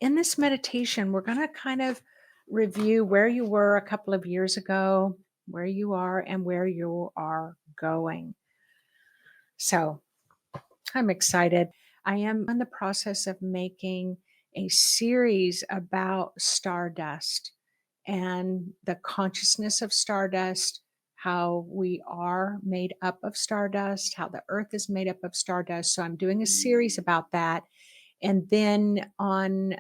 in this meditation, we're going to kind of review where you were a couple of years ago, where you are, and where you are going. So I'm excited. I am in the process of making a series about stardust and the consciousness of stardust, how we are made up of stardust, how the earth is made up of stardust. So I'm doing a series about that. And then on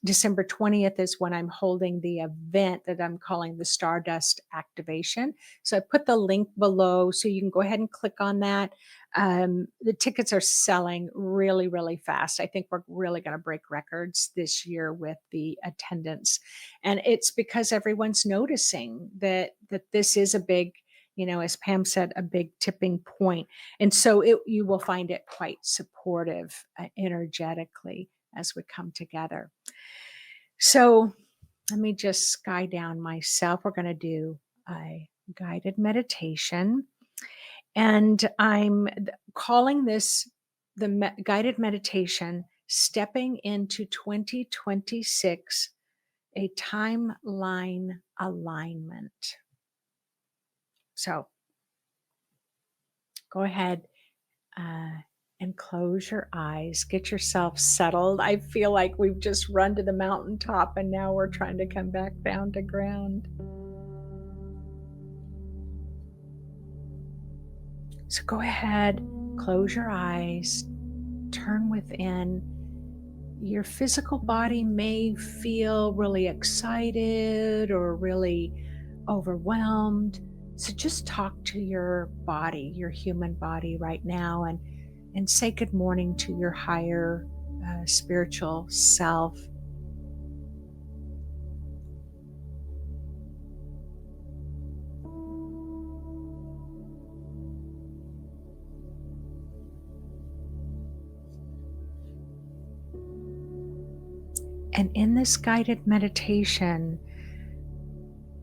December 20th is when I'm holding the event that I'm calling the Stardust Activation. So I put the link below so you can go ahead and click on that. The tickets are selling really, really fast. I think we're really going to break records this year with the attendance. And it's because everyone's noticing that this is a big, as Pam said, a big tipping point. And so you will find it quite supportive energetically as we come together. So let me just sky down myself. We're going to do a guided meditation. And I'm calling this the guided meditation, Stepping into 2026, a timeline alignment. So go ahead and close your eyes. Get yourself settled. I feel like we've just run to the mountaintop and now we're trying to come back down to ground. So go ahead, close your eyes, turn within. Your physical body may feel really excited or really overwhelmed. So just talk to your body, your human body right now, and say good morning to your higher spiritual self. And in this guided meditation,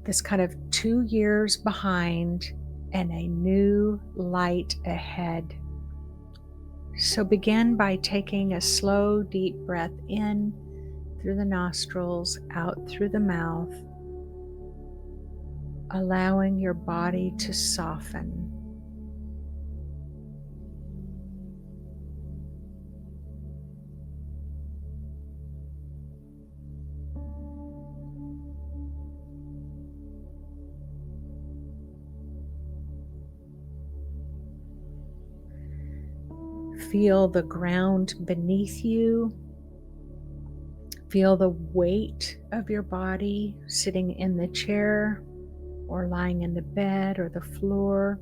this kind of 2 years behind and a new light ahead. So begin by taking a slow, deep breath in through the nostrils, out through the mouth, allowing your body to soften. Feel the ground beneath you. Feel the weight of your body sitting in the chair or lying in the bed or the floor.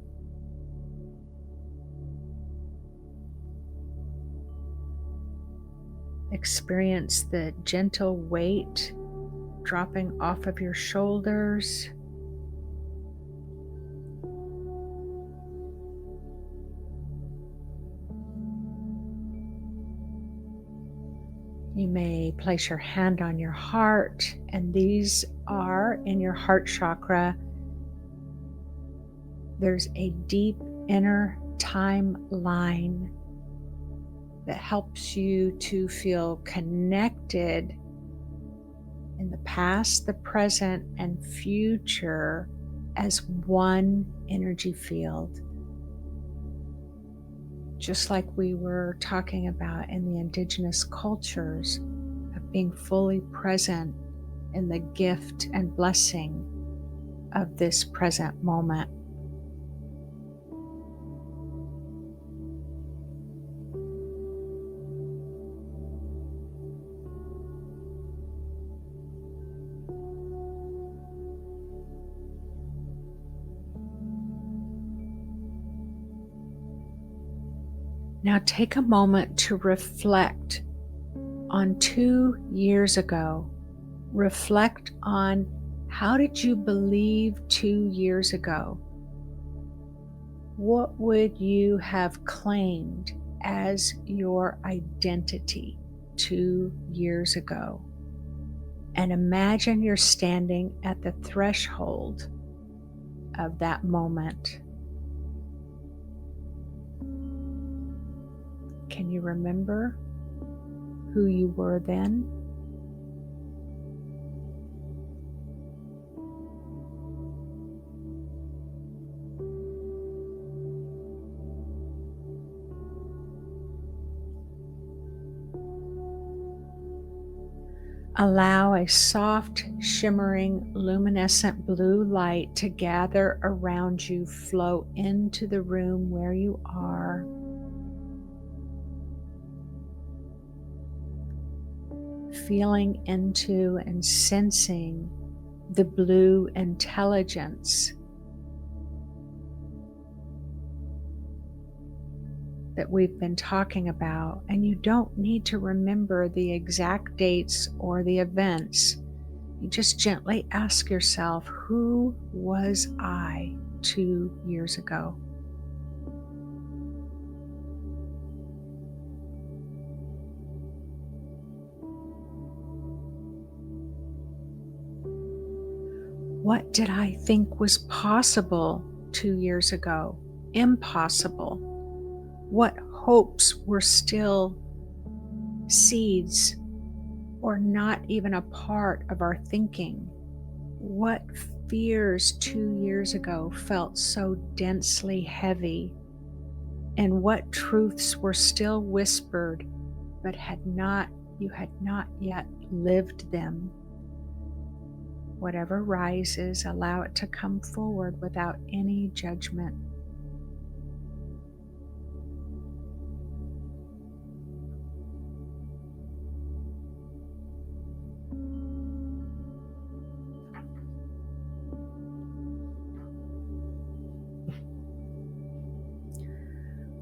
Experience the gentle weight dropping off of your shoulders. You may place your hand on your heart, and these are in your heart chakra. There's a deep inner timeline that helps you to feel connected in the past, the present, and future as one energy field. Just like we were talking about in the indigenous cultures of being fully present in the gift and blessing of this present moment. Now take a moment to reflect on 2 years ago. Reflect on how did you believe 2 years ago? What would you have claimed as your identity 2 years ago? And imagine you're standing at the threshold of that moment. Can you remember who you were then? Allow a soft, shimmering, luminescent blue light to gather around you, flow into the room where you are. Feeling into and sensing the blue intelligence that we've been talking about. And you don't need to remember the exact dates or the events. You just gently ask yourself, who was I 2 years ago? What did I think was possible 2 years ago? Impossible. What hopes were still seeds or not even a part of our thinking? What fears 2 years ago felt so densely heavy? And what truths were still whispered but you had not yet lived them? Whatever rises, allow it to come forward without any judgment.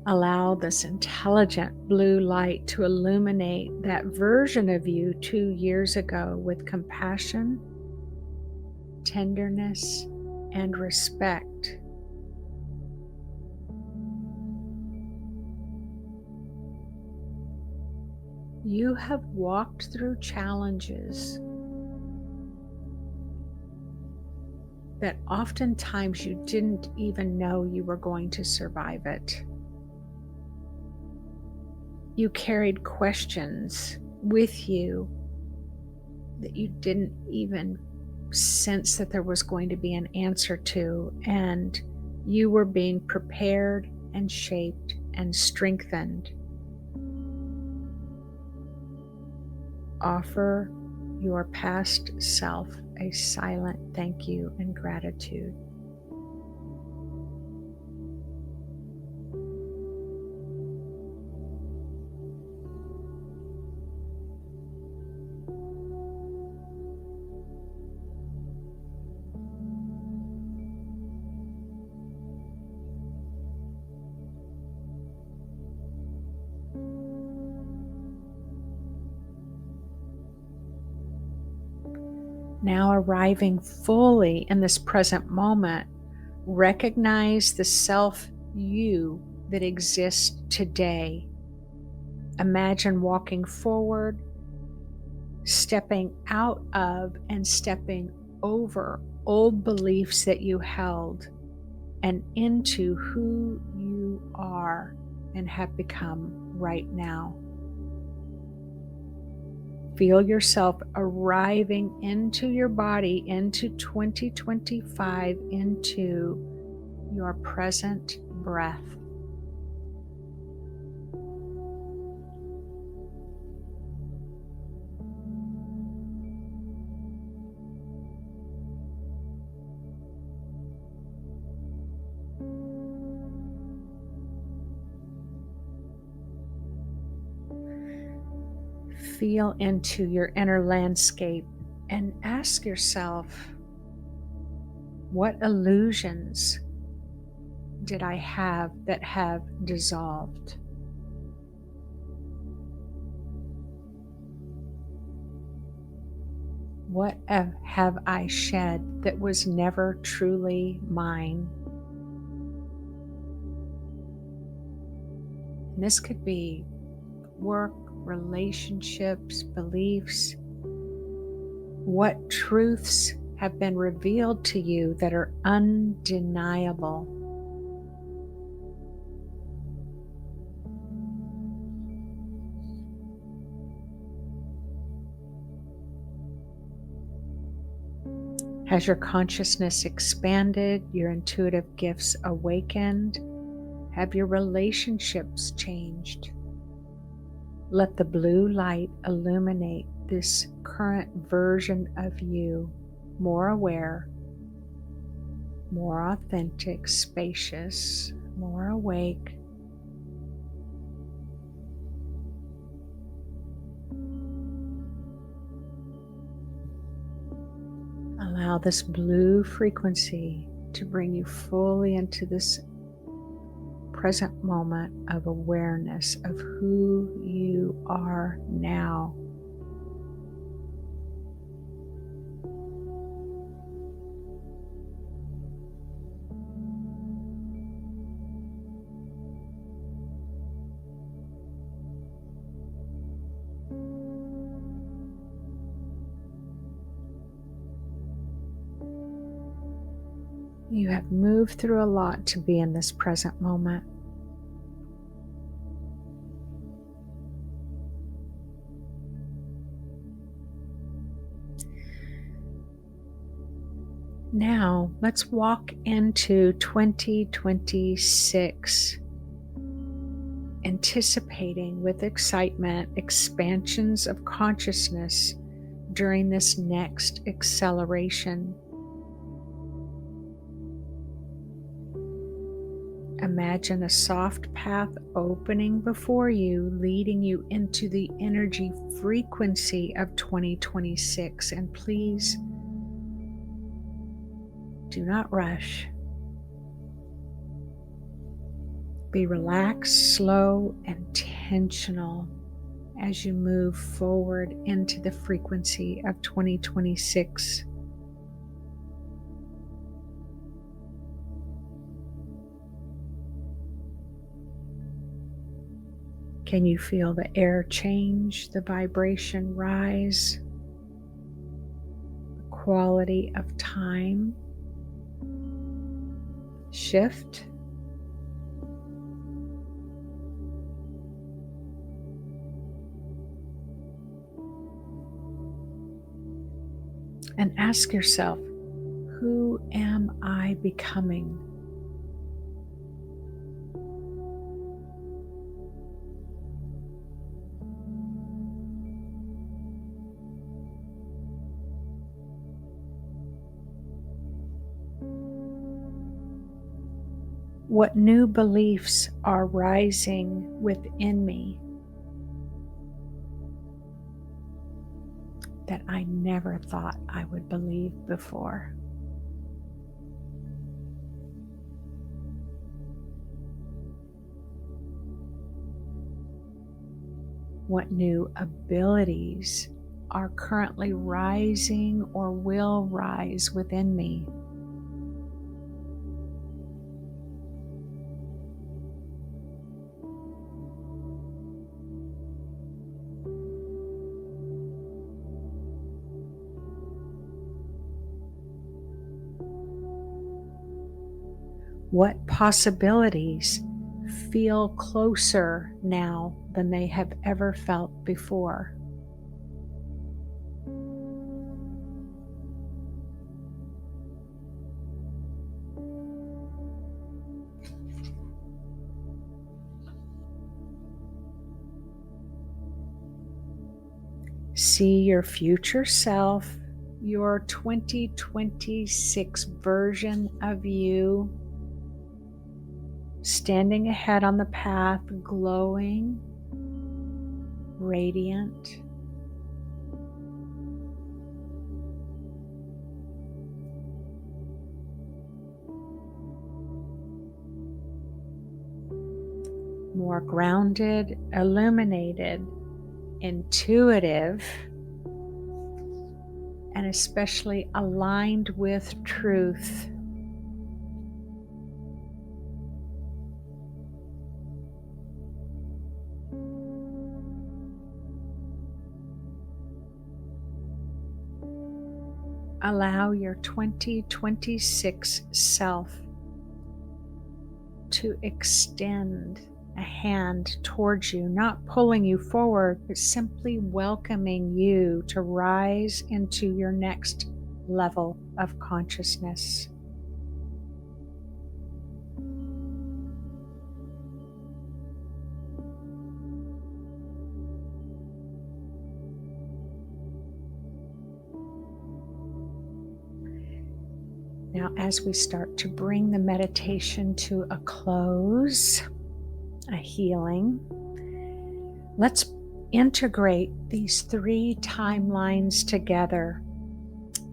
Allow this intelligent blue light to illuminate that version of you 2 years ago with compassion, tenderness, and respect. You have walked through challenges that oftentimes you didn't even know you were going to survive it. You carried questions with you that you didn't even sense that there was going to be an answer to, and you were being prepared and shaped and strengthened. Offer your past self a silent thank you and gratitude. Now arriving fully in this present moment, recognize the self you that exists today. Imagine walking forward, stepping out of and stepping over old beliefs that you held and into who you are and have become right now. Feel yourself arriving into your body, into 2025, into your present breath. Feel into your inner landscape and ask yourself, what illusions did I have that have dissolved? What have I shed that was never truly mine? And this could be work, relationships, beliefs. What truths have been revealed to you that are undeniable? Has your consciousness expanded? Your intuitive gifts awakened? Have your relationships changed? Let the blue light illuminate this current version of you, more aware, more authentic, spacious, more awake. Allow this blue frequency to bring you fully into this present moment of awareness of who you are now. You have moved through a lot to be in this present moment. Now, let's walk into 2026, anticipating with excitement expansions of consciousness during this next acceleration. Imagine a soft path opening before you, leading you into the energy frequency of 2026. And please do not rush. Be relaxed, slow, intentional as you move forward into the frequency of 2026. Can you feel the air change, the vibration rise, the quality of time shift? And ask yourself, who am I becoming? What new beliefs are rising within me that I never thought I would believe before? What new abilities are currently rising or will rise within me? What possibilities feel closer now than they have ever felt before? See your future self, your 2026 version of you, standing ahead on the path, glowing, radiant. More grounded, illuminated, intuitive, and especially aligned with truth. Allow your 2026 self to extend a hand towards you, not pulling you forward, but simply welcoming you to rise into your next level of consciousness. Now, as we start to bring the meditation to a close, a healing, let's integrate these three timelines together: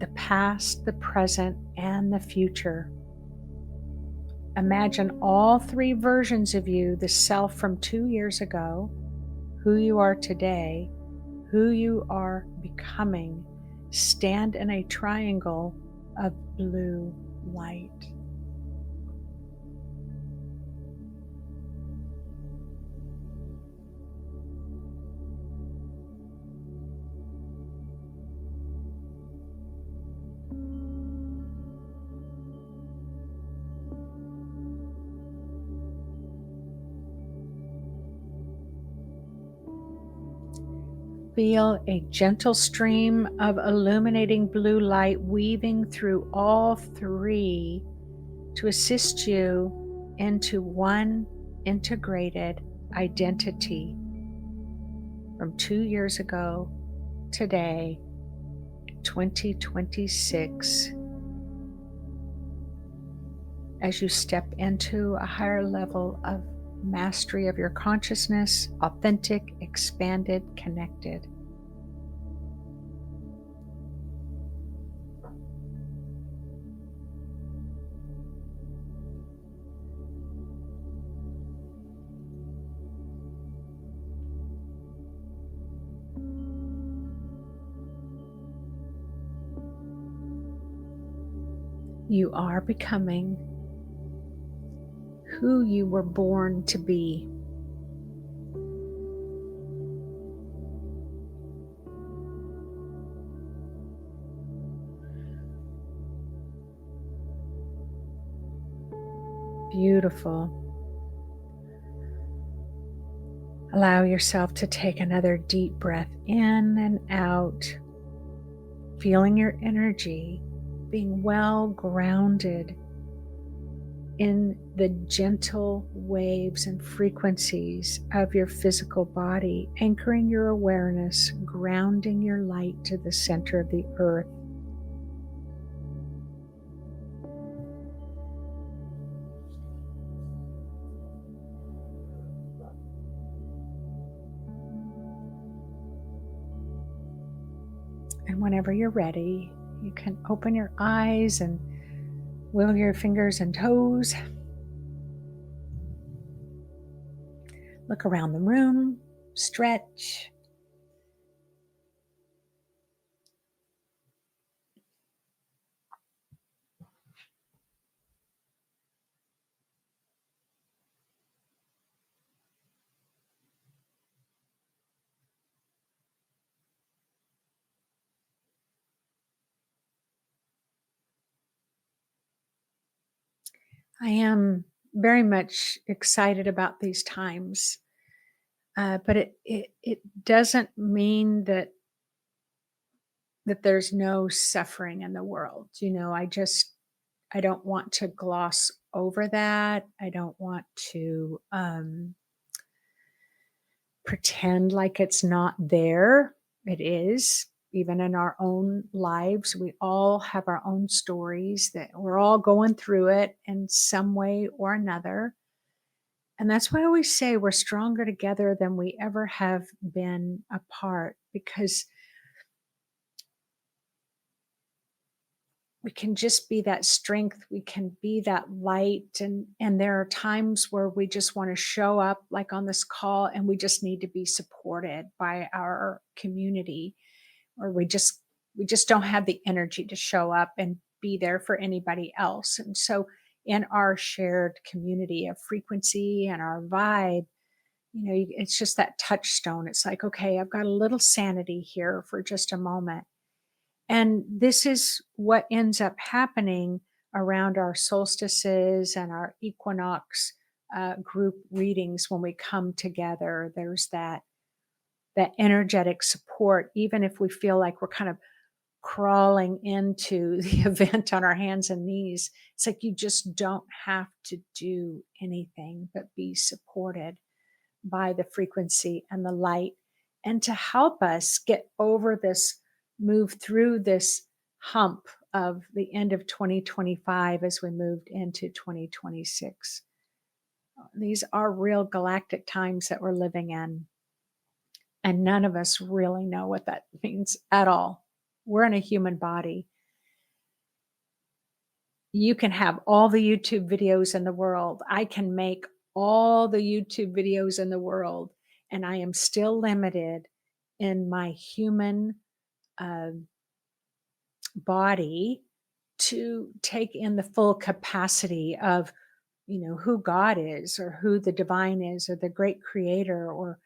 the past, the present, and the future. Imagine all three versions of you: the self from 2 years ago, who you are today, who you are becoming, stand in a triangle of blue light. Feel a gentle stream of illuminating blue light weaving through all three to assist you into one integrated identity from 2 years ago, today, 2026. As you step into a higher level of mastery of your consciousness, authentic, expanded, connected. You are becoming who you were born to be. Beautiful. Allow yourself to take another deep breath in and out, feeling your energy being well grounded in the gentle waves and frequencies of your physical body, anchoring your awareness, grounding your light to the center of the earth. And whenever you're ready, you can open your eyes and wiggle your fingers and toes. Look around the room, stretch. I am very much excited about these times, but it doesn't mean that there's no suffering in the world. I don't want to gloss over that. I don't want to pretend like it's not there. It is. Even in our own lives, we all have our own stories that we're all going through it in some way or another. And that's why I always say we're stronger together than we ever have been apart, because we can just be that strength, we can be that light. And there are times where we just want to show up, like on this call, and we just need to be supported by our community, or we just don't have the energy to show up and be there for anybody else. And so in our shared community of frequency and our vibe, it's just that touchstone. It's like, okay, I've got a little sanity here for just a moment. And this is what ends up happening around our solstices and our equinox group readings. When we come together, there's that energetic support, even if we feel like we're kind of crawling into the event on our hands and knees. It's like you just don't have to do anything but be supported by the frequency and the light, and to help us get over this, move through this hump of the end of 2025 as we moved into 2026. These are real galactic times that we're living in, and none of us really know what that means at all. We're in a human body. You can have all the YouTube videos in the world. I can make all the YouTube videos in the world, and I am still limited in my human uh, body to take in the full capacity of, who God is, or who the divine is, or the great creator, or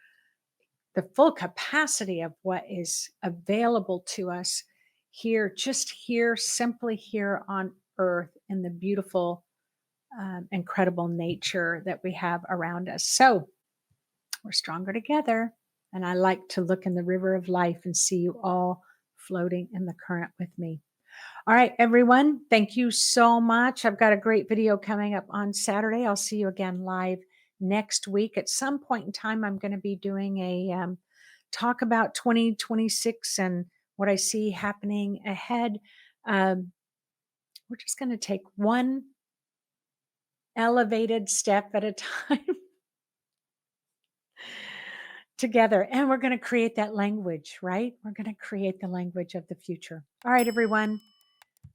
the full capacity of what is available to us here, just here, simply here on earth, in the beautiful, incredible nature that we have around us. So we're stronger together. And I like to look in the river of life and see you all floating in the current with me. All right, everyone, thank you so much. I've got a great video coming up on Saturday. I'll see you again live next week. At some point in time, I'm going to be doing a talk about 2026 and what I see happening ahead. We're just going to take one elevated step at a time together, and we're going to create that language, right? We're going to create the language of the future. All right, everyone.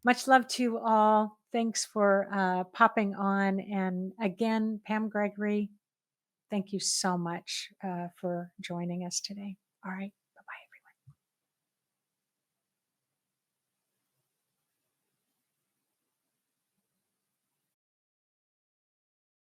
Much love to you all. Thanks for popping on. And again, Pam Gregory, thank you so much for joining us today. All right.